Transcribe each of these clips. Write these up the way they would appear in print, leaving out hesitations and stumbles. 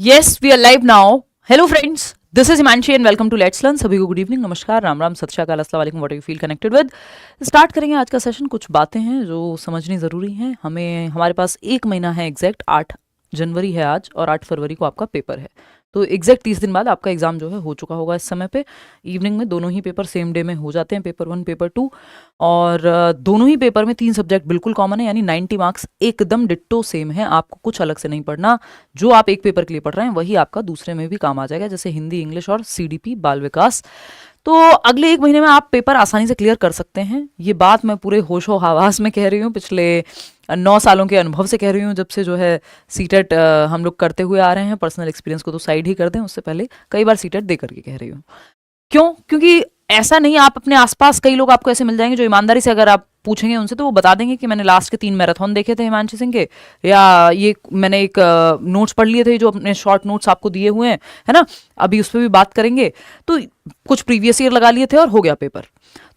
Yes, we are live now. Hello friends, this is Himanshi and welcome to Let's Learn. सभी को good evening, नमस्कार, राम राम, सत श्री अकाल, अस्सलाम वालेकुम, what you feel connected with. Start करेंगे आज का सेशन। कुछ बातें हैं जो समझनी ज़रूरी हैं हमें। हमारे पास एक महीना है, एग्जैक्ट 8 जनवरी है आज और 8 फरवरी को आपका पेपर है। तो एग्जैक्ट 30 दिन बाद आपका एग्जाम जो है हो चुका होगा। इस समय पे इवनिंग में दोनों ही पेपर सेम डे में हो जाते हैं, पेपर 1 पेपर 2, और दोनों ही पेपर में 3 सब्जेक्ट बिल्कुल कॉमन है, यानी 90 मार्क्स एकदम डिट्टो सेम है। आपको कुछ अलग से नहीं पढ़ना। जो आप एक पेपर के लिए पढ़ रहे हैं वही आपका दूसरे में भी काम आ जाएगा, जैसे हिंदी, इंग्लिश और सीडीपी बाल विकास। तो अगले एक महीने में आप पेपर आसानी से क्लियर कर सकते हैं। ये बात मैं पूरे होशो हवास में कह रही हूँ, पिछले 9 सालों के अनुभव से कह रही हूँ, जब से जो है सीटेट हम लोग करते हुए आ रहे हैं। पर्सनल एक्सपीरियंस को तो साइड ही कर दें, उससे पहले कई बार सीटेट दे करके कह रही हूँ। क्यों? क्योंकि ऐसा नहीं, आप अपने आसपास कई लोग आपको ऐसे मिल जाएंगे जो ईमानदारी से अगर आप पूछेंगे उनसे तो वो बता देंगे कि मैंने लास्ट के 3 मैराथन देखे थे हिमांशु सिंह के, या ये मैंने एक नोट्स पढ़ लिए थे जो अपने शॉर्ट नोट्स आपको दिए हुए हैं, है ना। अभी उस पर भी बात करेंगे। तो कुछ प्रीवियस ईयर लगा लिए थे और हो गया पेपर।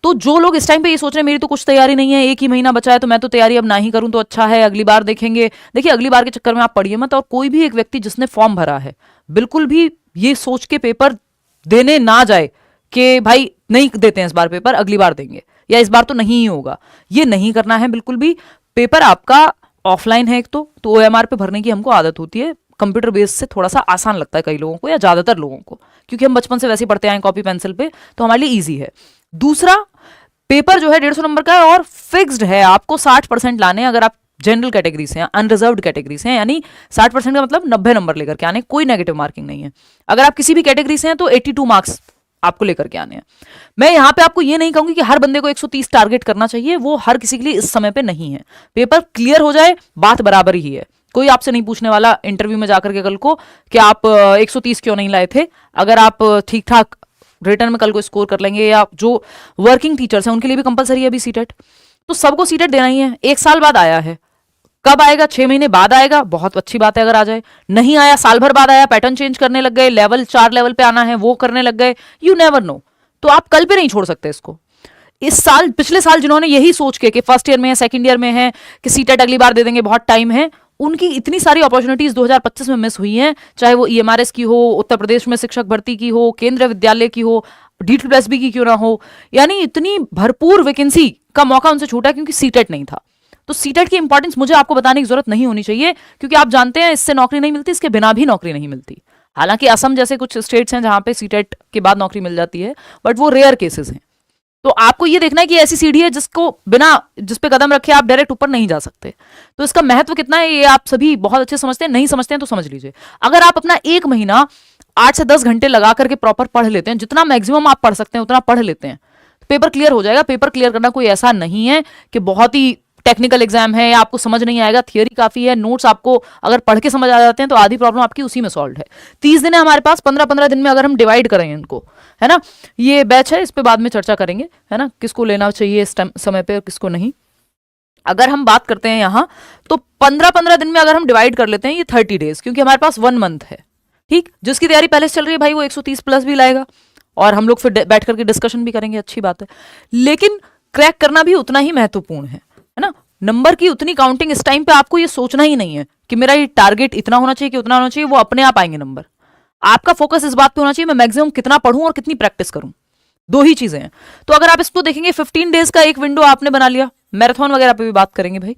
तो जो लोग इस टाइम पे ये सोच रहे हैं मेरी तो कुछ तैयारी नहीं है, एक ही महीना बचा है तो मैं तो तैयारी अब ना ही करूं तो अच्छा है, अगली बार देखेंगे। देखिए, अगली बार के चक्कर में आप पढ़िए मत। और कोई भी एक व्यक्ति जिसने फॉर्म भरा है बिल्कुल भी ये सोच के पेपर देने ना जाए कि भाई नहीं देते हैं इस बार पेपर, अगली बार देंगे, या इस बार तो नहीं ही होगा। ये नहीं करना है बिल्कुल भी। पेपर आपका ऑफलाइन है एक तो OMR पे भरने की हमको आदत होती है। कंप्यूटर बेस से थोड़ा सा आसान लगता है कई लोगों को, या ज्यादातर लोगों को, क्योंकि हम बचपन से वैसे ही पढ़ते आए कॉपी पेंसिल पे, तो हमारे लिए ईजी है। दूसरा, पेपर जो है 150 नंबर का है और फिक्स्ड है। आपको 60% लाने हैं अगर आप जनरल कैटेगरी से हैं, अनरिजर्व्ड कैटेगरी से हैं, यानी 60% का मतलब 90 नंबर लेकर के आने, कोई नेगेटिव मार्किंग नहीं है। अगर आप किसी भी कैटेगरी से हैं तो 82 मार्क्स आपको लेकर के आने हैं। मैं यहाँ पे आपको ये नहीं कहूंगी कि हर बंदे को 130 टारगेट करना चाहिए, वो हर किसी के लिए इस समय पे नहीं है। पेपर क्लियर हो जाए, बात बराबर ही है। कोई आपसे नहीं पूछने वाला इंटरव्यू में जाकर के कल को कि आप 130 क्यों नहीं लाए थे। अगर आप ठीक ठाक रिटर्न में कल को स्कोर कर लेंगे, या जो वर्किंग टीचर्स हैं उनके लिए भी कंपलसरी है अभी सीटेट, तो सबको सीटेट देना ही है। 1 साल बाद आया है, कब आएगा? 6 महीने बाद आएगा, बहुत अच्छी बात है अगर आ जाए। नहीं आया, साल भर बाद आया, पैटर्न चेंज करने लग गए, लेवल 4 लेवल पे आना है वो करने लग गए, यू नेवर नो। तो आप कल पे नहीं छोड़ सकते इसको। इस साल, पिछले साल जिन्होंने यही सोच के कि फर्स्ट ईयर में है, सेकंड ईयर में है, कि सीटेट अगली बार दे देंगे, बहुत टाइम है, उनकी इतनी सारी अपॉर्चुनिटीज 2025 में मिस हुई हैं। चाहे वो EMRS की हो, उत्तर प्रदेश में शिक्षक भर्ती की हो, केंद्रीय विद्यालय की हो, DSSB की क्यों ना हो, यानी इतनी भरपूर वैकेंसी का मौका उनसे छूटा क्योंकि सीटेट नहीं था। तो सीटेट की इंपॉर्टेंस मुझे आपको बताने की जरूरत नहीं होनी चाहिए, क्योंकि आप जानते हैं इससे नौकरी नहीं मिलती, इसके बिना भी नौकरी नहीं मिलती। हालांकि असम जैसे कुछ स्टेट्स हैं जहां पे सीटेट के बाद नौकरी मिल जाती है, बट वो रेयर केसेस हैं। तो आपको ये देखना है कि ऐसी सीढ़ी है जिसको बिना, जिस पे कदम रखे आप डायरेक्ट ऊपर नहीं जा सकते। तो इसका महत्व कितना है ये आप सभी बहुत अच्छे समझते हैं, नहीं समझते हैं तो समझ लीजिए। अगर आप अपना एक महीना 8 से 10 घंटे लगा करके प्रॉपर पढ़ लेते हैं, जितना मैक्सिमम आप पढ़ सकते हैं उतना पढ़ लेते हैं, तो पेपर क्लियर हो जाएगा। पेपर क्लियर करना कोई ऐसा नहीं है कि बहुत ही टेक्निकल एग्जाम है या आपको समझ नहीं आएगा, थियोरी काफी है। नोट्स आपको अगर पढ़ के समझ आ जाते हैं तो आधी प्रॉब्लम आपकी उसी में सॉल्व है। 30 दिन है हमारे पास, 15-15 दिन में अगर हम डिवाइड करें इनको, है ना। ये बैच है, इस पे बाद में चर्चा करेंगे, है ना, किसको लेना चाहिए इस समय पे और किसको नहीं। अगर हम बात करते हैं यहाँ, तो 15-15 दिन में अगर हम डिवाइड कर लेते हैं, ये 30 डेज, क्योंकि हमारे पास 1 मंथ है। ठीक, जिसकी तैयारी पहले से चल रही है भाई वो 130 प्लस भी लाएगा, और हम लोग फिर बैठ करके डिस्कशन भी करेंगे, अच्छी बात है। लेकिन क्रैक करना भी उतना ही महत्वपूर्ण है ना। नंबर की उतनी काउंटिंग इस टाइम पे आपको ये सोचना ही नहीं है कि मेरा ये टारगेट इतना होना चाहिए कि उतना होना चाहिए, वो अपने आप आएंगे नंबर। आपका फोकस इस बात पे होना चाहिए मैं मैक्सिमम कितना पढ़ूं और कितनी प्रैक्टिस करूं, 2 ही चीजें हैं। तो अगर आप इसको देखेंगे, 15 डेज का एक विंडो आपने बना लिया, मैराथन वगैरह पे भी बात करेंगे भाई,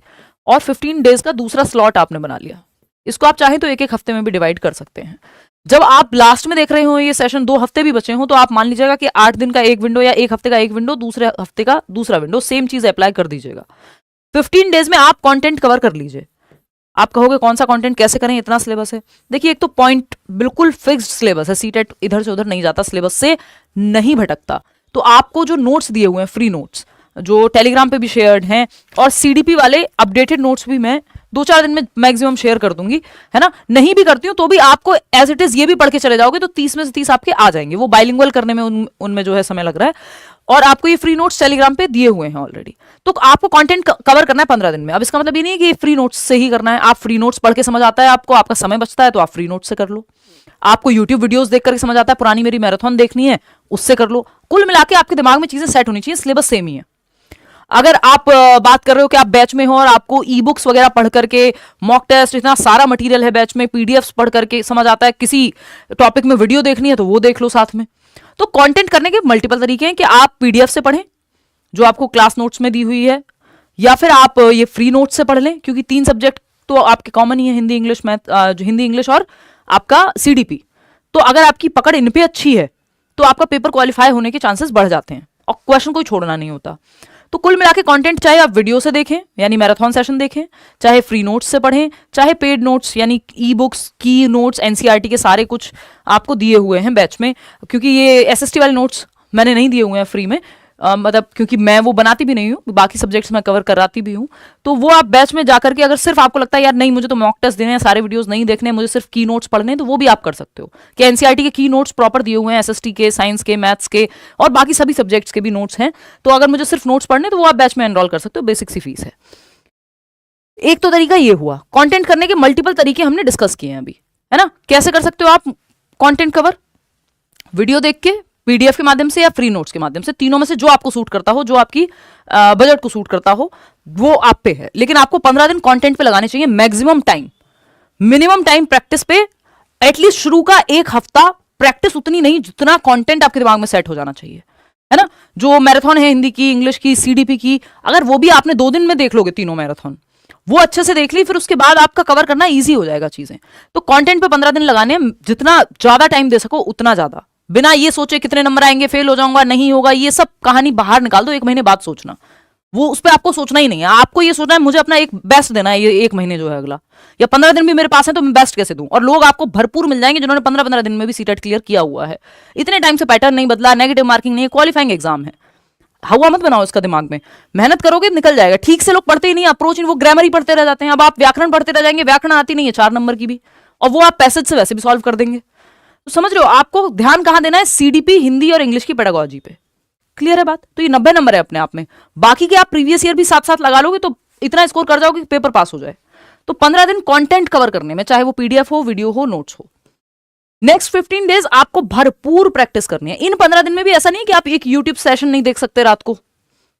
और 15 डेज का दूसरा स्लॉट आपने बना लिया। इसको आप चाहें तो एक हफ्ते में भी डिवाइड कर सकते हैं। जब आप लास्ट में देख रहे हो ये सेशन, 2 हफ्ते भी बचे हो, तो आप मान लीजिएगा कि 8 दिन का एक विंडो या एक हफ्ते का एक विंडो, दूसरे हफ्ते का दूसरा विंडो, सेम चीज अप्लाई कर दीजिएगा। 15 डेज में आप कंटेंट कवर कर लीजिए। आप कहोगे कौन सा कंटेंट कैसे करें, इतना सिलेबस है। देखिए, एक तो पॉइंट बिल्कुल फिक्स्ड सिलेबस है, सीटेट इधर से उधर नहीं जाता, सिलेबस से नहीं भटकता। तो आपको जो नोट्स दिए हुए हैं, फ्री नोट्स जो टेलीग्राम पे भी शेयर्ड हैं, और CDP वाले अपडेटेड नोट्स भी मैं 2-4 दिन में मैक्सिमम शेयर कर दूंगी, है ना। नहीं भी करती हूँ तो भी आपको एज इट इज ये भी पढ़ के चले जाओगे तो 30 में से 30 आपके आ जाएंगे। वो बाइलिंगुअल करने में उनमें जो है समय लग रहा है, और आपको ये फ्री नोट्स टेलीग्राम पे दिए हुए हैं ऑलरेडी। तो आपको कंटेंट कवर करना है 15 दिन में। अब इसका मतलब ये नहीं है कि फ्री नोट्स से ही करना है। आप फ्री नोट्स पढ़ के समझ आता है आपको, आपका समय बचता है तो आप फ्री नोट्स से कर लो। आपको यूट्यूब वीडियोस देख करके समझ आता है, पुरानी मेरी मैराथन देखनी है, उससे कर लो। कुल मिला के आपके दिमाग में चीजें सेट होनी चाहिए, सिलेबस सेम ही है। अगर आप बात कर रहे हो कि आप बैच में हो और आपको ई बुक्स वगैरह पढ़ करके, मॉक टेस्ट, इतना सारा मटेरियल है बैच में, पीडीएफ्स पढ़ करके समझ आता है, किसी टॉपिक में वीडियो देखनी है तो वो देख लो साथ में। तो कंटेंट करने के मल्टीपल तरीके हैं कि आप पीडीएफ से पढ़ें जो आपको क्लास नोट्स में दी हुई है, या फिर आप ये फ्री नोट्स से पढ़ लें, क्योंकि 3 सब्जेक्ट तो आपके कॉमन ही है, Hindi English math, Hindi English और आपका सीडीपी। तो अगर आपकी पकड़ इन पे अच्छी है तो आपका पेपर क्वालिफाई होने के चांसेस बढ़ जाते हैं और क्वेश्चन कोई छोड़ना नहीं होता। तो कुल मिला के कंटेंट चाहे आप वीडियो से देखें यानी मैराथन सेशन देखें, चाहे फ्री नोट्स से पढ़ें, चाहे पेड नोट्स यानी ई बुक्स, की नोट्स, एनसीईआरटी के सारे कुछ आपको दिए हुए हैं बैच में, क्योंकि ये एसएसटी वाले नोट्स मैंने नहीं दिए हुए हैं फ्री में, मतलब क्योंकि मैं वो बनाती भी नहीं हूँ, बाकी सब्जेक्ट्स मैं कवर कराती भी हूँ। तो वो आप बैच में जाकर के अगर सिर्फ आपको लगता है यार नहीं मुझे तो मॉक टेस्ट देने हैं, सारे वीडियोस नहीं देखने, मुझे सिर्फ की नोट्स पढ़ने हैं, तो वो भी आप कर सकते हो कि एनसीईआरटी के की नोट्स प्रॉपर दिए हुए हैं, एसएसटी के, साइंस के, मैथ्स के और बाकी सभी सब्जेक्ट्स के भी नोट्स हैं। तो अगर मुझे सिर्फ नोट्स पढ़ने तो वो आप बैच में एनरोल कर सकते हो, बेसिक सी फीस है। एक तो तरीका ये हुआ, कंटेंट करने के मल्टीपल तरीके हमने डिस्कस किए हैं अभी, है ना। कैसे कर सकते हो आप कंटेंट कवर? वीडियो देख के, पीडीएफ के माध्यम से या फ्री नोट्स के माध्यम से, तीनों में से जो आपको सूट करता हो, जो आपकी बजट को सूट करता हो, वो आप पे है। लेकिन आपको 15 दिन कंटेंट पे लगाने चाहिए maximum time, minimum time practice पे, एटलीस्ट शुरू का 1 हफ्ता प्रैक्टिस उतनी नहीं जितना कंटेंट आपके दिमाग में सेट हो जाना चाहिए, है ना। जो मैराथन है हिंदी की, इंग्लिश की, सीडीपी की, अगर वो भी आपने 2 दिन में देख लोगे तीनों मैराथन, वो अच्छे से देख ली, फिर उसके बाद आपका कवर करना इजी हो जाएगा चीजें। तो कंटेंट पे 15 दिन लगाने, जितना ज्यादा टाइम दे सको उतना ज्यादा, बिना ये सोचे कितने नंबर आएंगे, फेल हो जाऊंगा, नहीं होगा, ये सब कहानी बाहर निकाल दो। 1 महीने बाद सोचना, वो उस पर आपको सोचना ही नहीं है। आपको ये सोचना है मुझे अपना एक बेस्ट देना है, ये 1 महीने जो है अगला, या 15 दिन भी मेरे पास है तो मैं बेस्ट कैसे दूं। और लोग आपको भरपूर मिल जाएंगे जिन्होंने 15-15 दिन में भी सीटेट क्लियर किया हुआ है। इतने टाइम से पैटर्न नहीं बदला, नेगेटिव मार्किंग नहीं है, क्वालिफाइंग एग्जाम है। हवा मत बनाओ इसका दिमाग में, मेहनत करोगे निकल जाएगा। ठीक से लोग पढ़ते ही नहीं, अप्रोच वो ग्रामर ही पढ़ते रह जाते हैं। अब आप व्याकरण पढ़ते रह जाएंगे, व्याकरण आती नहीं है 4 नंबर की भी, और वो आप पैसेज से वैसे भी सॉल्व कर देंगे। तो समझ रहे हो, आपको ध्यान कहां देना है? सीडीपी, हिंदी और इंग्लिश की पेडागोजी पे। क्लियर है बात? तो ये 90 नंबर है अपने आप में। बाकी के आप प्रीवियस ईयर भी साथ साथ लगा लोगे तो इतना स्कोर कर जाओगे कि पेपर पास हो जाए। तो 15 दिन कंटेंट कवर करने में, चाहे वो पीडीएफ हो, वीडियो हो, नोट्स हो। नेक्स्ट 15 डेज आपको भरपूर प्रैक्टिस करनी है। इन 15 दिन में भी ऐसा नहीं कि आप एक यूट्यूब सेशन नहीं देख सकते, रात को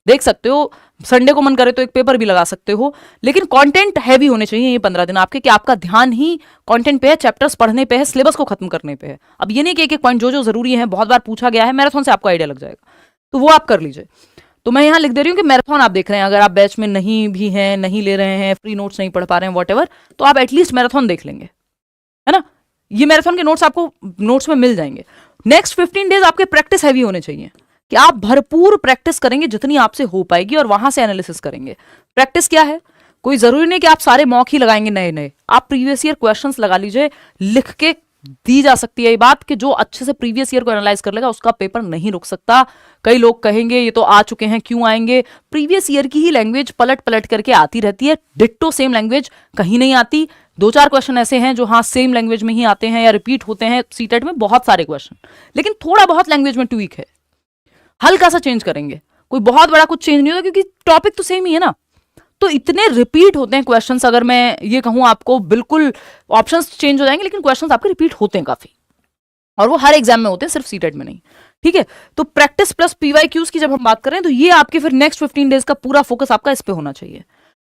देख सकते हो, संडे को मन करे तो एक पेपर भी लगा सकते हो, लेकिन कंटेंट हैवी होने चाहिए ये 15 दिन आपके, कि आपका ध्यान ही कंटेंट पे है, चैप्टर्स पढ़ने पे है, सिलेबस को खत्म करने पे है। अब ये नहीं कि एक पॉइंट जो जरूरी है, बहुत बार पूछा गया है, मैराथन से आपको आइडिया लग जाएगा, तो वो आप कर लीजिए। तो मैं यहाँ लिख दे रही हूँ कि मैराथन आप देख रहे हैं, अगर आप बैच में नहीं भी हैं, नहीं ले रहे हैं, फ्री नोट्स नहीं पढ़ पा रहे हैं, वॉट, तो आप एटलीस्ट मैराथन देख लेंगे, है ना। ये मैराथन के नोट्स आपको नोट्स में मिल जाएंगे। नेक्स्ट 15 डेज आपके प्रैक्टिस हैवी होने चाहिए, कि आप भरपूर प्रैक्टिस करेंगे जितनी आपसे हो पाएगी, और वहां से एनालिसिस करेंगे। प्रैक्टिस क्या है? कोई जरूरी नहीं कि आप सारे मॉक ही लगाएंगे नए नए, आप प्रीवियस ईयर क्वेश्चंस लगा लीजिए। लिख के दी जा सकती है ये बात कि जो अच्छे से प्रीवियस ईयर को एनालाइज कर लेगा उसका पेपर नहीं रुक सकता। कई लोग कहेंगे ये तो आ चुके हैं, क्यों आएंगे? प्रीवियस ईयर की ही लैंग्वेज पलट पलट करके आती रहती है, डिट्टो सेम लैंग्वेज कहीं नहीं आती। 2-4 क्वेश्चन ऐसे हैं जो हाँ सेम लैंग्वेज में ही आते हैं या रिपीट होते हैं सीटेट में, बहुत सारे क्वेश्चन, लेकिन थोड़ा बहुत लैंग्वेज में ट्वीक है, हल्का सा चेंज करेंगे, कोई बहुत बड़ा कुछ चेंज नहीं होता क्योंकि टॉपिक तो सेम ही है ना। तो इतने रिपीट होते हैं क्वेश्चंस, अगर मैं ये कहूं आपको, बिल्कुल ऑप्शंस चेंज हो जाएंगे लेकिन क्वेश्चंस आपके रिपीट होते हैं काफी, और वो हर एग्जाम में होते हैं, सिर्फ सीटेट में नहीं। ठीक है, तो प्रैक्टिस प्लस पीवाईक्यूज की जब हम बात करें तो ये आपके फिर नेक्स्ट 15 डेज का पूरा फोकस आपका इस पे होना चाहिए।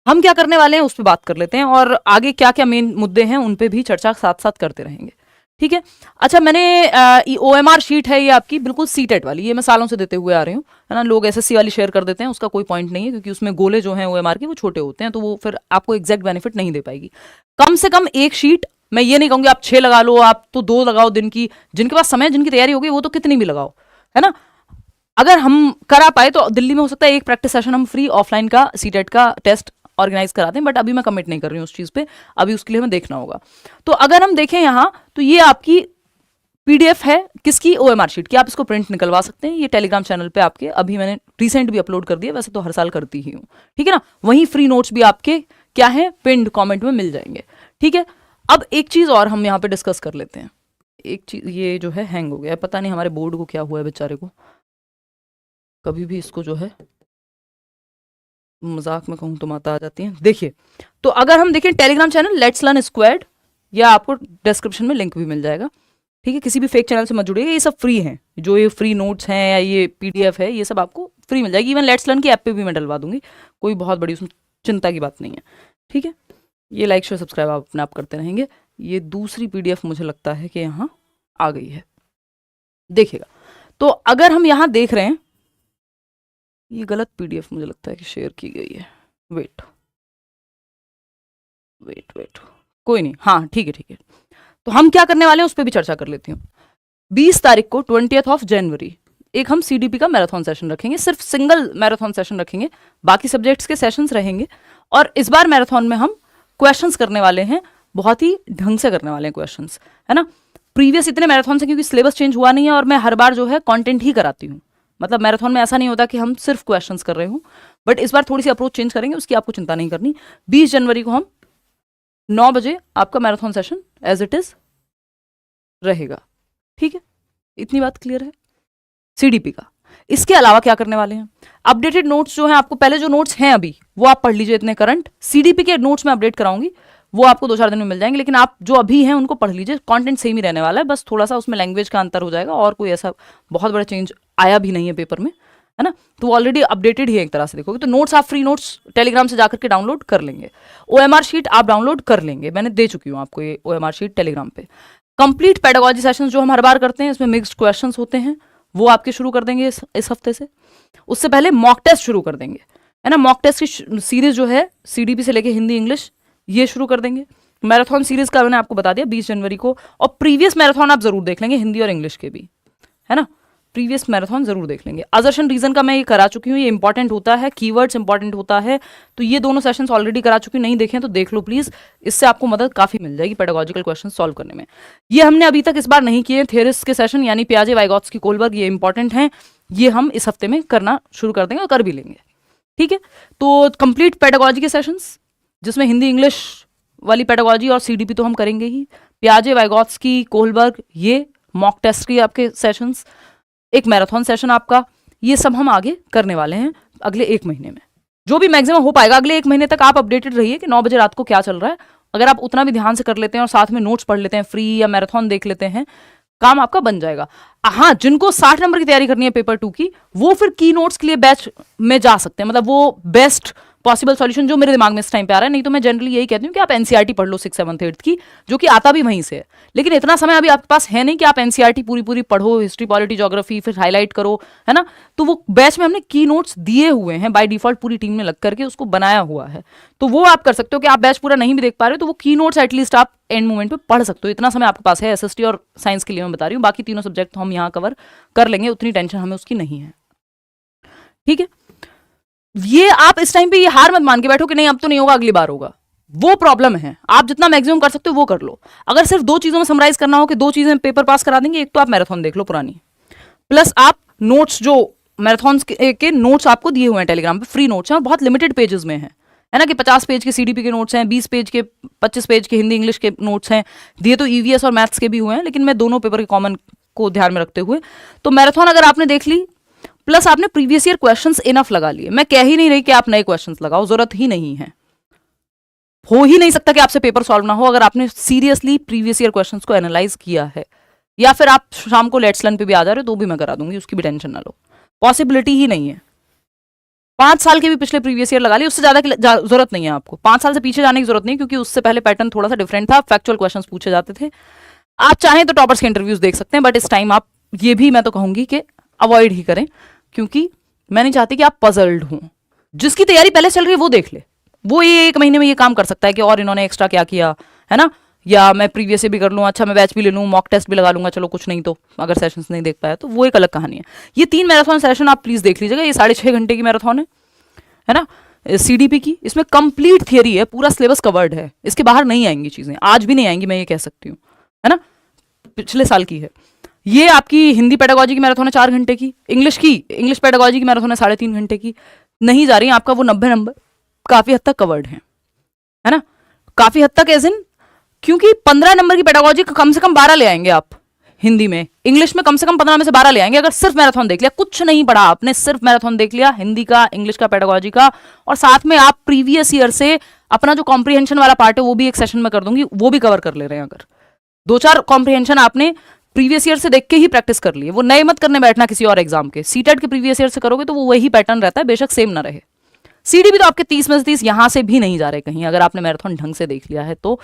हम क्या करने वाले हैं उस पर बात कर लेते हैं, और आगे क्या क्या मेन मुद्दे हैं उन पे भी चर्चा साथ साथ करते रहेंगे। ठीक है, अच्छा, मैंने OMR शीट है ये आपकी, बिल्कुल सीटेट वाली, ये मैं सालों से देते हुए आ रही हूँ, है ना। लोग SSC वाली शेयर कर देते हैं, उसका कोई पॉइंट नहीं है, क्योंकि उसमें गोले जो हैं OMR के वो छोटे होते हैं, तो वो फिर आपको एग्जैक्ट बेनिफिट नहीं दे पाएगी। कम से कम एक शीट, मैं ये नहीं कहूँगी आप 6 लगा लो, आप तो 2 लगाओ दिन की, जिनके पास समय, जिनकी तैयारी होगी वो तो कितनी भी लगाओ, है ना। अगर हम करा पाए तो दिल्ली में हो सकता है एक प्रैक्टिस सेशन हम फ्री ऑफलाइन का सीटेट का टेस्ट ऑर्गेनाइज कराते हैं, बट अभी मैं कमिट नहीं कर रही हूँ उस चीज़ पे, अभी उसके लिए हमें देखना होगा। तो अगर हम देखें यहाँ, तो ये आपकी पीडीएफ है किसकी? OMR शीट की। आप इसको प्रिंट निकलवा सकते हैं, ये टेलीग्राम चैनल पे आपके अभी मैंने रिसेंट भी अपलोड कर दिया, वैसे तो हर साल करती ही हूँ, ठीक है ना। वहीं फ्री नोट्स भी आपके क्या है, पिंड कमेंट में मिल जाएंगे। ठीक है, अब एक चीज़ और हम यहाँ पे डिस्कस कर लेते हैं। एक चीज़, ये जो है हैंग हो गया है, पता नहीं हमारे बोर्ड को क्या हुआ है बेचारे को, कभी भी इसको जो है मजाक में कहूँ तो माता आ जाती है। देखिए, तो अगर हम देखें Telegram channel let's learn squad, या आपको डिस्क्रिप्शन में लिंक भी मिल जाएगा। ठीक है, किसी भी फेक चैनल से मत जुड़िएगा, ये सब फ्री हैं, जो ये फ्री नोट्स हैं या ये पीडीएफ है, ये सब आपको फ्री मिल जाएगी। इवन लेट्स लर्न की ऐप पे भी मैं डलवा दूंगी, कोई बहुत बड़ी उसमें चिंता की बात नहीं है, ठीक है। ये लाइक शेयर सब्सक्राइब आप अपने आप करते रहेंगे। ये दूसरी PDF मुझे लगता है कि यहाँ आ गई है, देखिएगा। तो अगर हम यहाँ देख रहे हैं, ये गलत PDF मुझे लगता है कि शेयर की गई है, वेट वेट वेट, कोई नहीं, हाँ ठीक है ठीक है। तो हम क्या करने वाले हैं उस पर भी चर्चा कर लेती हूँ। 20 तारीख को 20 जनवरी एक हम CDP का मैराथन सेशन रखेंगे, सिर्फ सिंगल मैराथन सेशन रखेंगे, बाकी सब्जेक्ट्स के सेशंस रहेंगे। और इस बार मैराथन में हम क्वेश्चंस करने वाले हैं, बहुत ही ढंग से करने वाले हैं क्वेश्चंस, है ना। प्रीवियस इतने मैराथन से क्योंकि सिलेबस चेंज हुआ नहीं है और मैं हर बार जो है कंटेंट ही कराती हूँ, मतलब मैराथन में ऐसा नहीं होता कि हम सिर्फ क्वेश्चंस कर रहे हूँ, बट इस बार थोड़ी सी अप्रोच चेंज करेंगे, उसकी आपको चिंता नहीं करनी। 20 जनवरी को हम 9 बजे आपका marathon session as it is रहेगा, ठीक है। इतनी बात क्लियर है CDP का। इसके अलावा क्या करने वाले हैं, अपडेटेड नोट्स जो हैं आपको, पहले जो नोट्स हैं अभी वो आप पढ़ लीजिए इतने करंट, CDP के नोट्स में अपडेट कराऊंगी, वो आपको 2-4 दिन में मिल जाएंगे, लेकिन आप जो अभी हैं उनको पढ़ लीजिए। कंटेंट सेम ही रहने वाला है, बस थोड़ा सा उसमें लैंग्वेज का अंतर हो जाएगा, और कोई ऐसा बहुत बड़ा चेंज आया भी नहीं है पेपर में, है ना। तो ऑलरेडी अपडेटेड ही है एक तरह से देखोगे तो। नोट्स आप फ्री नोट्स टेलीग्राम से जाकर के डाउनलोड कर लेंगे, OMR शीट आप डाउनलोड कर लेंगे, मैंने दे चुकी हूँ आपको ये OMR शीट टेलीग्राम पे। कंप्लीट पेडागोजी सेशंस जो हम हर बार करते हैं, इसमें मिक्स्ड क्वेश्चंस होते हैं, वो आपके शुरू कर देंगे इस हफ्ते से। उससे पहले मॉक टेस्ट शुरू कर देंगे, है ना। मॉक टेस्ट की सीरीज जो है CDP से लेके हिंदी इंग्लिश ये शुरू कर देंगे। मैराथन सीरीज का मैंने आपको बता दिया 20 जनवरी को, और प्रीवियस मैराथन आप जरूर देख लेंगे, हिंदी और इंग्लिश के भी, है ना। प्रीवियस मैराथन जरूर देख लेंगे। असर्शन रीजन का मैं ये करा चुकी हूँ, ये इंपॉर्टेंट होता है, कीवर्ड्स इंपॉर्टेंट होता है, तो ये दोनों सेशंस ऑलरेडी करा चुकी हूँ, नहीं देखें तो देख लो प्लीज, इससे आपको मदद काफी मिल जाएगी पेडागोजिकल क्वेश्चन सॉल्व करने में। ये हमने अभी तक इस बार नहीं किए थेरिस के सेशन, यानी पियाजे, वाइगॉत्स्की, कोलबर्ग, ये इंपॉर्टेंट हैं, ये हम इस हफ्ते में करना शुरू कर देंगे और कर भी लेंगे, ठीक है। तो कंप्लीट पेडागोजी के सेशंस जिसमें हिंदी इंग्लिश वाली पेडागोजी और CDP तो हम करेंगे ही, पियाजे, वाइगॉत्स्की, कोलबर्ग, ये मॉक टेस्ट की आपके सेशंस, एक मैराथन सेशन आपका, ये सब हम आगे करने वाले हैं अगले 1 महीने में, जो भी मैक्सिमम हो पाएगा। अगले 1 महीने तक आप अपडेटेड रहिए कि 9 बजे रात को क्या चल रहा है। अगर आप उतना भी ध्यान से कर लेते हैं और साथ में नोट्स पढ़ लेते हैं फ्री, या मैराथन देख लेते हैं, काम आपका बन जाएगा। हाँ, जिनको 60 नंबर की तैयारी करनी है पेपर 2 की, वो फिर की नोट्स के लिए बैच में जा सकते हैं, मतलब वो बेस्ट पॉसिबल सॉल्यूशन जो मेरे दिमाग में इस टाइम पे आ रहा है। नहीं तो मैं जनरली यही कहती हूँ कि आप NCERT पढ़ लो 6th 7th 8th की, जो कि आता भी वहीं से है, लेकिन इतना समय अभी आपके पास है नहीं कि आप NCERT पूरी पढ़ो, हिस्ट्री, पॉलिटी, ज्योग्राफी, फिर हाईलाइट करो, है ना। तो वो बैच में हमने की नोट्स दिए हुए हैं बाय डिफॉल्ट, पूरी टीम ने लग करके उसको बनाया हुआ है, तो वो आप कर सकते हो कि आप बैच पूरा नहीं भी देख पा रहे हो तो वो की नोट्स एटलीस्ट आप एंड मोमेंट पे पढ़ सकते हो। इतना समय आपके पास है, SST और साइंस के लिए मैं बता रही हूँ, बाकी तीनों सब्जेक्ट तो हम यहाँ कवर कर लेंगे, उतनी टेंशन हमें उसकी नहीं है, ठीक है। ये आप इस टाइम पे ये हार मत मान के बैठो कि नहीं अब तो नहीं होगा, अगली बार होगा, वो प्रॉब्लम है। आप जितना मैक्सिमम कर सकते हो वो कर लो। अगर सिर्फ 2 चीजों में समराइज करना हो कि 2 चीजें पेपर पास करा देंगे, एक तो आप मैराथन देख लो पुरानी, प्लस आप नोट्स जो मैराथन के नोट्स आपको दिए हुए हैं टेलीग्राम पे, फ्री नोट्स हैं और बहुत लिमिटेड पेजेस में है ना, कि 50 पेज के CDP के नोट्स हैं, 20 पेज के 25 पेज के हिंदी इंग्लिश के नोट्स हैं, दिए तो EVS और मैथ्स के भी हुए हैं, लेकिन मैं दोनों पेपर के कॉमन को ध्यान में रखते हुए, तो मैराथन अगर आपने देख ली, प्लस आपने प्रीवियस ईयर क्वेश्चंस इनफ लगा लिए। मैं कह ही नहीं रही कि आप नए क्वेश्चंस लगाओ, जरूरत ही नहीं है, हो ही नहीं सकता कि आपसे पेपर सॉल्व ना हो अगर आपने सीरियसली प्रीवियस ईयर क्वेश्चंस को एनालाइज किया है। या फिर आप शाम को लेट्स लर्न पे भी आ जा रहे हो तो भी मैं करा दूंगी, उसकी भी टेंशन ना लो, पॉसिबिलिटी ही नहीं है। 5 साल के भी पिछले प्रीवियस ईयर लगा लिए, उससे ज्यादा की जरूरत नहीं है आपको, 5 साल से पीछे जाने की जरूरत नहीं, क्योंकि उससे पहले पैटर्न थोड़ा सा डिफरेंट था, फैक्चुअल क्वेश्चंस पूछे जाते थे। आप चाहें तो टॉपर्स के इंटरव्यूज देख सकते हैं, बट इस टाइम आप ये भी मैं तो कहूंगी कि अवॉइड ही करें, क्योंकि मैं नहीं चाहती कि आप पजल्ड हों। जिसकी तैयारी पहले चल रही है वो देख ले, वो ये 1 महीने में ये काम कर सकता है कि और इन्होंने एक्स्ट्रा क्या किया, है ना, या मैं प्रीवियस से भी कर लूँ, अच्छा मैं बैच भी ले लूँ, मॉक टेस्ट भी लगा लूंगा, चलो कुछ नहीं तो अगर सेशंस नहीं देख पाया तो वो एक अलग कहानी है। ये 3 मैराथन सेशन आप प्लीज देख लीजिएगा, ये 6.5 घंटे की मैराथन है ना CDP की, इसमें कंप्लीट थियरी है, पूरा सिलेबस कवर्ड है, इसके बाहर नहीं आएंगी चीजें, आज भी नहीं आएंगी, मैं ये कह सकती हूँ, है ना, पिछले साल की है। ये आपकी हिंदी पेडागोजी की मैराथन है 4 घंटे की, इंग्लिश पेडागोजी की मैराथन है 3.5 घंटे की, नहीं जा रही है आपका वो 90 नंबर, काफी हद तक कवर्ड है ना, काफी हद तक एज इन, क्योंकि 15 नंबर की पेडागोजी कम से कम 12 ले आएंगे आप हिंदी में, इंग्लिश में कम से कम 15 में से 12 ले आएंगे अगर सिर्फ मैराथन देख लिया, कुछ नहीं पढ़ा आपने, सिर्फ मैराथन देख लिया हिंदी का, इंग्लिश का, पेडागोजी का, और साथ में आप प्रीवियस ईयर से अपना जो कॉम्प्रिहेंशन वाला पार्ट है वो भी एक सेशन में कर दूंगी, वो भी कवर कर ले रहे हैं। अगर 2-4 कॉम्प्रिहेंशन आपने प्रीवियस ईयर से देख के ही प्रैक्टिस कर लिए, वो नए मत करने बैठना किसी और एग्जाम के। सीटेट के प्रीवियस ईयर से करोगे तो वो वही पैटर्न रहता है, बेशक सेम ना रहे। सीडी भी तो आपके 30 में से 30 यहां से भी नहीं जा रहे कहीं, अगर आपने मैराथन ढंग से देख लिया है तो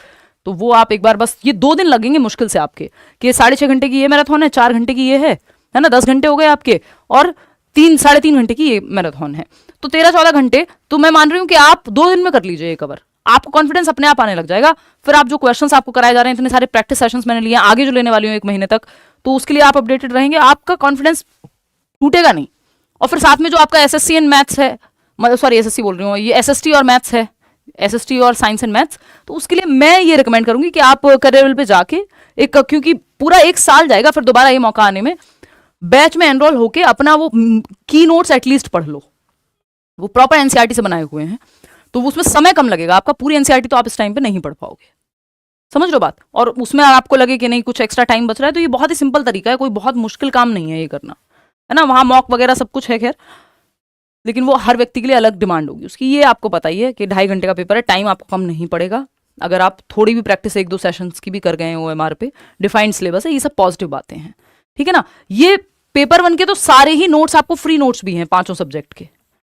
वो आप एक बार बस, ये 2 दिन लगेंगे मुश्किल से आपके, कि 6.5 घंटे की ये मैराथन है, 4 घंटे की ये है ना, 10 घंटे हो गए आपके, और 3-3.5 घंटे की ये मैराथन है, तो 13-14 घंटे तो मैं मान रही हूँ कि आप 2 दिन में कर लीजिए ये कवर। आपको कॉन्फिडेंस अपने आप आने लग जाएगा। फिर आप जो क्वेश्चंस आपको कराए जा रहे हैं, इतने सारे प्रैक्टिस सेशंस मैंने लिए, आगे जो लेने वाली हूँ 1 महीने तक, तो उसके लिए आप अपडेटेड रहेंगे, आपका कॉन्फिडेंस टूटेगा नहीं। और फिर साथ में जो आपका एसएससी एंड मैथ्स है, सॉरी एसएससी बोल रही हूँ, ये एसएसटी और मैथ्स है, एसएसटी और साइंस एंड मैथ्स, तो उसके लिए मैं ये रिकमेंड करूंगी कि आप करियर लेवल पे जाके एक, क्योंकि पूरा 1 साल जाएगा फिर दोबारा ये मौका आने में, बैच में एनरोल होके अपना वो की नोट्स एटलीस्ट पढ़ लो। वो प्रॉपर एनसीईआरटी से बनाए हुए हैं, तो उसमें समय कम लगेगा आपका, पूरी एनसीईआरटी तो आप इस टाइम पे नहीं पढ़ पाओगे, समझ लो बात। और उसमें आपको लगे कि नहीं कुछ एक्स्ट्रा टाइम बच रहा है, तो ये बहुत ही सिंपल तरीका है, कोई बहुत मुश्किल काम नहीं है ये करना, है ना। वहां मॉक वगैरह सब कुछ है खैर, लेकिन वो हर व्यक्ति के लिए अलग डिमांड होगी उसकी। ये आपको पता ही है कि 2.5 घंटे का पेपर है, टाइम आपको कम नहीं पड़ेगा अगर आप थोड़ी भी प्रैक्टिस 1-2 सेशंस की भी कर गए हैं ओएमआर पे। डिफाइंड सिलेबस है, ये सब पॉजिटिव बातें हैं, ठीक है ना। ये पेपर 1 के तो सारे ही नोट्स आपको फ्री नोट्स भी हैं 5 सब्जेक्ट के,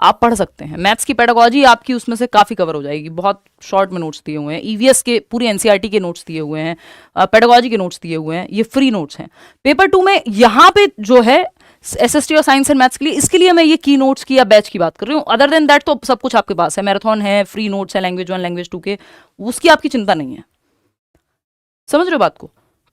आप पढ़ सकते हैं। मैथ्स की पेडागोजी आपकी उसमें से काफी कवर हो जाएगी, बहुत शॉर्ट में नोट्स दिए हुए हैं, ईवीएस के पूरी एनसीईआरटी के नोट्स दिए हुए हैं, पेडागोजी के नोट्स दिए हुए हैं, ये फ्री नोट्स हैं। पेपर 2 में यहाँ पे जो है एसएसटी और साइंस एंड मैथ्स के लिए, इसके लिए मैं ये की नोट्स की या बैच की बात कर रही हूँ। अदर देन दैट तो सब कुछ आपके पास है, मैराथन है, फ्री नोट्स है, लैंग्वेज 1 लैंग्वेज 2 के, उसकी आपकी चिंता नहीं है, समझ रहे हो बात को।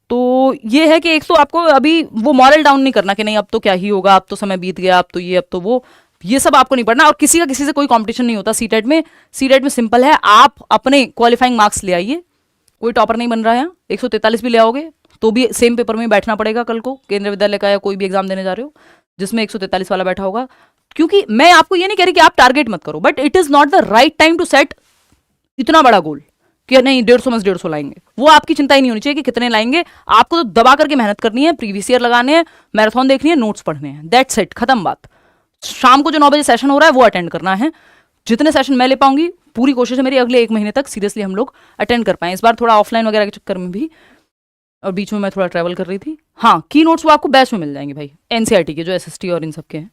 तो ये है कि एक तो आपको अभी वो मॉरल डाउन नहीं करना कि नहीं अब तो क्या ही होगा, अब तो समय बीत गया, अब तो ये अब तो वो, ये सब आपको नहीं पढ़ना। और किसी का किसी से कोई कंपटीशन नहीं होता सीटेट में। सीटेट में सिंपल है, आप अपने क्वालिफाइंग मार्क्स ले आइए, कोई टॉपर नहीं बन रहा है, 143 भी ले आओगे तो भी सेम पेपर में बैठना पड़ेगा कल को, केंद्रीय विद्यालय का या कोई भी एग्जाम देने जा रहे हो जिसमें 143 वाला बैठा होगा। क्योंकि मैं आपको ये नहीं कह रही कि आप टारगेट मत करो, but it is not the right time to set इतना बड़ा गोल कि नहीं 150 में 150 लाएंगे। वो आपकी चिंता ही नहीं होनी चाहिए कि कितने लाएंगे, आपको तो दबा करके मेहनत करनी है, प्रीवियस ईयर लगाने हैं, मैराथन देखनी है, नोट्स पढ़ने हैं, दैट्स इट, खत्म बात। शाम को जो 9 बजे सेशन हो रहा है वो अटेंड करना है। जितने सेशन मैं ले पाऊंगी पूरी कोशिश है मेरी अगले 1 महीने तक सीरियसली हम लोग अटेंड कर पाए। इस बार थोड़ा ऑफलाइन वगैरह के चक्कर में भी, और बीच में मैं थोड़ा ट्रैवल कर रही थी। हाँ, की नोट्स वो आपको बैच में मिल जाएंगे भाई, एनसीईआरटी के जो एसएसटी और इन सब के हैं।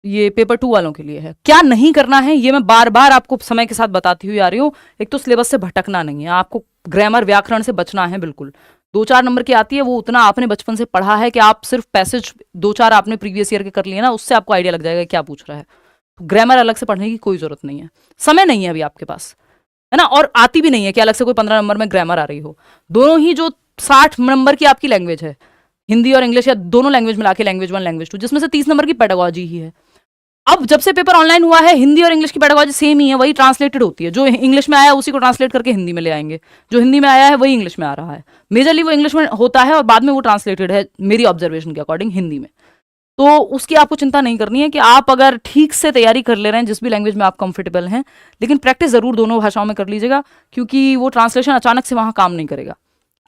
ये पेपर 2 वालों के लिए है। क्या नहीं करना है ये मैं बार बार आपको समय के साथ बताती हुई आ रही हूँ। एक तो सिलेबस से भटकना नहीं है, आपको ग्रामर व्याकरण से बचना है बिल्कुल। 2-4 नंबर की आती है, वो उतना आपने बचपन से पढ़ा है कि आप सिर्फ पैसेज 2-4 आपने प्रीवियस ईयर के कर लिए ना, उससे आपको आइडिया लग जाएगा क्या पूछ रहा है। तो ग्रामर अलग से पढ़ने की कोई जरूरत नहीं है, समय नहीं है अभी आपके पास, है ना। और आती भी नहीं है कि अलग से कोई 15 नंबर में ग्रामर आ रही हो। दोनों ही जो 60 नंबर की आपकी लैंग्वेज है, हिंदी और इंग्लिश या दोनों लैंग्वेज मिला के लैंग्वेज 1 लैंग्वेज 2, जिसमें से 30 नंबर की पेडागोजी ही है। अब जब से पेपर ऑनलाइन हुआ है, हिंदी और इंग्लिश की पेडागोजी सेम ही है, वही ट्रांसलेटेड होती है। जो इंग्लिश में आया उसी को ट्रांसलेट करके हिंदी में ले आएंगे, जो हिंदी में आया है वही इंग्लिश में आ रहा है। मेजरली वो इंग्लिश में होता है और बाद में वो ट्रांसलेटेड है मेरी ऑब्जर्वेशन के अकॉर्डिंग हिंदी में। तो उसकी आपको चिंता नहीं करनी है कि आप अगर ठीक से तैयारी कर ले रहे हैं जिस भी लैंग्वेज में आप कंफर्टेबल हैं, लेकिन प्रैक्टिस जरूर दोनों भाषाओं में कर लीजिएगा, क्योंकि वो ट्रांसलेशन अचानक से वहां काम नहीं करेगा।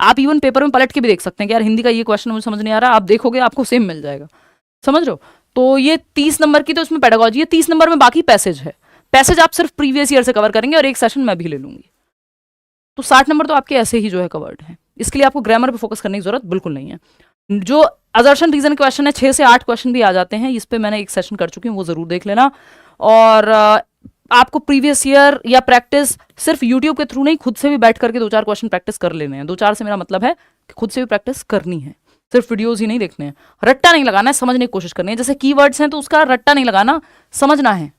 आप इवन पेपर में पलट के भी देख सकते हैं कि यार हिंदी का ये क्वेश्चन मुझे समझ नहीं आ रहा, आप देखोगे आपको सेम मिल जाएगा, समझ रहे हो। तो ये 30 नंबर की तो इसमें पेडागोजी है, 30 नंबर में बाकी पैसेज है। पैसेज आप सिर्फ प्रीवियस ईयर से कवर करेंगे और एक सेशन मैं भी ले लूंगी, तो 60 नंबर तो आपके ऐसे ही जो है कवर्ड है। इसके लिए आपको ग्रामर पे फोकस करने की जरूरत बिल्कुल नहीं है। जो असर्शन रीजन क्वेश्चन है 6 से 8 क्वेश्चन भी आ जाते हैं, इस पे मैंने एक सेशन कर चुकी हूँ, वो जरूर देख लेना। और आपको प्रीवियस ईयर या प्रैक्टिस सिर्फ यूट्यूब के थ्रू नहीं, खुद से भी बैठ करके 2-4 क्वेश्चन प्रैक्टिस कर लेने हैं। 2-4 से मेरा मतलब है कि खुद से भी प्रैक्टिस करनी है, सिर्फ वीडियोस ही नहीं देखने हैं। रट्टा नहीं लगाना है, समझने की कोशिश करनी है। जैसे कीवर्ड्स हैं तो उसका रट्टा नहीं लगाना, समझना है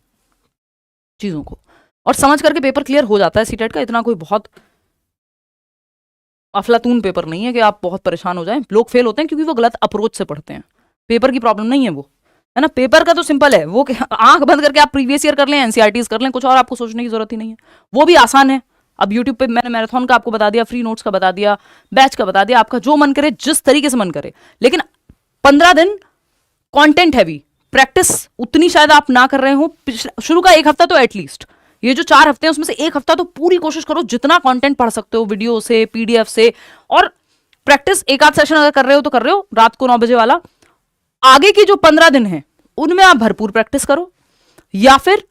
चीजों को, और समझ करके पेपर क्लियर हो जाता है सीटेट का। इतना कोई बहुत अफलातून पेपर नहीं है कि आप बहुत परेशान हो जाएं। लोग फेल होते हैं क्योंकि वो गलत अप्रोच से पढ़ते हैं। पेपर की प्रॉब्लम नहीं है वो, है ना। पेपर का तो सिंपल है, वो आंख बंद करके आप प्रीवियस ईयर कर लें, एनसीईआरटीज कर लें, कुछ और आपको सोचने की जरूरत ही नहीं है, वो भी आसान है। अब यूट्यूब पे मैंने मैराथन का आपको बता दिया, फ्री नोट्स का बता दिया, बैच का बता दिया, आपका जो मन करे जिस तरीके से मन करे। लेकिन 15 दिन कंटेंट हैवी प्रैक्टिस उतनी शायद आप ना कर रहे हो। शुरू का 1 हफ्ता तो एटलीस्ट, ये जो 4 हफ्ते हैं उसमें से 1 हफ्ता तो पूरी कोशिश करो जितना कंटेंट पढ़ सकते हो, वीडियो से, पीडीएफ से। और प्रैक्टिस 1 आध सेशन अगर कर रहे हो तो कर रहे हो, रात को 9 बजे वाला। आगे की जो 15 दिन है उनमें आप भरपूर प्रैक्टिस करो, या फिर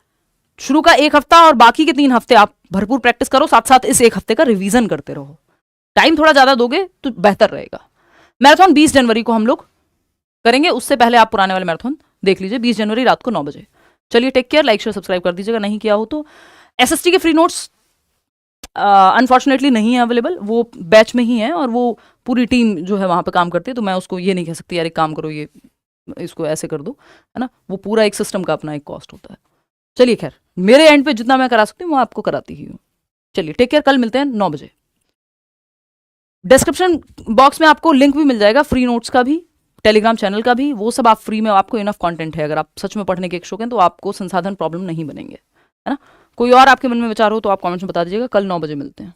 शुरू का 1 हफ्ता और बाकी के 3 हफ्ते आप भरपूर प्रैक्टिस करो, साथ साथ इस 1 हफ्ते का रिवीजन करते रहो। टाइम थोड़ा ज्यादा दोगे तो बेहतर रहेगा। मैराथन 20 जनवरी को हम लोग करेंगे, उससे पहले आप पुराने वाले मैराथन देख लीजिए, 20 जनवरी रात को 9 बजे। चलिए take care, like share subscribe कर दीजिएगा नहीं किया हो तो। एसएसटी के फ्री नोट्स अनफॉर्चुनेटली नहीं है अवेलेबल, वो बैच में ही है और वो पूरी टीम जो है वहाँ पे काम करती है, तो मैं उसको ये नहीं कह सकती यार एक काम करो ये इसको ऐसे कर दो, है ना, वो पूरा एक सिस्टम का अपना एक कॉस्ट होता है। चलिए खैर, मेरे एंड पे जितना मैं करा सकती हूँ वो आपको कराती ही हूँ। चलिए टेक केयर, कल मिलते हैं 9 बजे। डिस्क्रिप्शन बॉक्स में आपको लिंक भी मिल जाएगा फ्री नोट्स का भी, टेलीग्राम चैनल का भी, वो सब आप फ्री में, आपको इनफ कंटेंट है, अगर आप सच में पढ़ने के इच्छुक हैं तो आपको संसाधन प्रॉब्लम नहीं बनेंगे, है ना। कोई और आपके मन में विचार हो तो आप कमेंट्स में बता दीजिएगा। कल 9 बजे मिलते हैं।